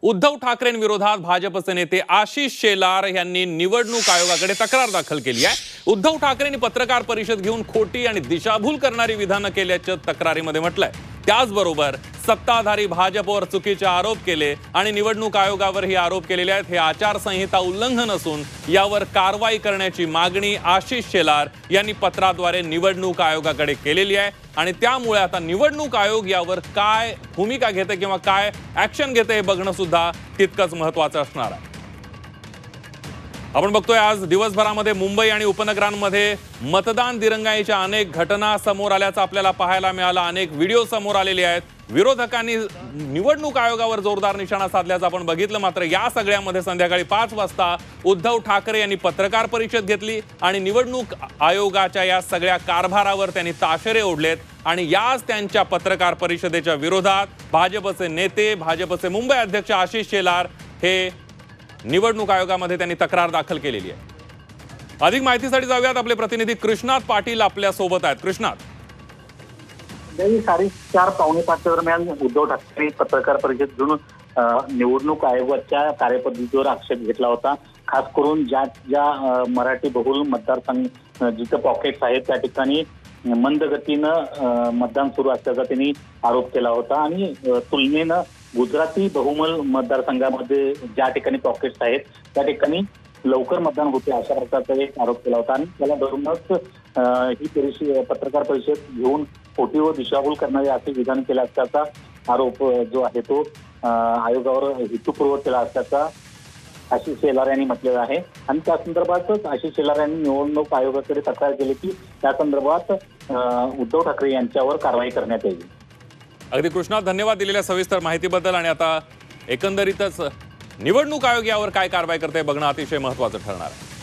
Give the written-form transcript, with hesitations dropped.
उद्धव ठाकरेंविरोधात भाजपचे नेते आशिष शेलार यांनी निवडणूक आयोगाकडे तक्रार दाखल केली आहे। उद्धव ठाकरेंनी पत्रकार परिषद घेऊन खोटी आणि दिशाभूल करणारी विधानं केल्याचं तक्रारीमध्ये म्हटलंय। त्याचबरोबर सत्ताधारी भाजपवर चुकीचे आरोप केले आणि निवडणूक आयोगावर ही आरोप केलेले आहेत। हे आचारसंहिता उल्लंघन असून यावर कारवाई करण्याची मागणी आशिष शेलार यांनी पत्राद्वारे निवडणूक आयोगाकडे केलेली आहे आणि त्यामुळे आता निवडणूक आयोग यावर काय भूमिका घेते किंवा काय ऍक्शन घेते हे बघणं सुद्धा तितकंच महत्त्वाचं असणार आहे। आपण बघतोय आज दिवसभरामध्ये मुंबई आणि उपनगरांमध्ये मतदान दिरंगाईच्या अनेक घटना समोर आल्याचं आपल्याला पाहायला मिळालं। अनेक व्हिडिओ समोर आलेले आहेत। विरोधकांनी निवडणूक आयोगावर जोरदार निशाणा साधल्याचं आपण बघितलं। मात्र या सगळ्यामध्ये संध्याकाळी 5 वाजता उद्धव ठाकरे यांनी पत्रकार परिषद घेतली आणि निवडणूक आयोगाच्या या सगळ्या कारभारावर त्यांनी ताशेरे ओढलेत आणि याच त्यांच्या पत्रकार परिषदेच्या विरोधात भाजपचे नेते, भाजपचे मुंबई अध्यक्ष आशिष शेलार हे निवडणूक आयोगामध्ये त्यांनी तक्रार दाखल केलेली आहे। अधिक माहितीसाठी जाऊयात, आपले प्रतिनिधी कृष्णात पाटील आपल्या सोबत आहेत। कृष्णात, 4:45 दरम्यान उद्धव ठाकरे पत्रकार परिषद घेऊन निवडणूक आयोगाच्या कार्यपद्धतीवर आक्षेप घेतला होता। खास करून ज्या मराठी बहुल मतदारसंघ जिथे पॉकेट्स आहेत त्या ठिकाणी मंद गतीनं मतदान सुरू असल्याचा त्यांनी आरोप केला होता आणि तुलनेनं गुजराती बहुमल मतदारसंघामध्ये ज्या ठिकाणी पॉकेट्स आहेत त्या ठिकाणी लवकर मतदान होते अशा प्रकारचा एक आरोप केला होता आणि त्याला धरूनच ही पत्रकार परिषद घेऊन खोटी व दिशाभूल करणारे असे विधान केले असल्याचा आरोप जो आहे तो आयोगावर हेतुपूर्वक केला असल्याचा आशिष शेलार यांनी म्हटलेलं आहे आणि त्या संदर्भातच आशिष शेलार यांनी निवडणूक आयोगाकडे तक्रार केली की त्या संदर्भात उद्धव ठाकरे यांच्यावर कारवाई करण्यात यावी। अगदी कृष्णा, धन्यवाद दिलेल्या सविस्तर माहितीबद्दल। आणि आता एकंदरीतच निवडणूक आयोग यावर काय कारवाई करते बघणं अतिशय महत्त्वाचं ठरणार आहे।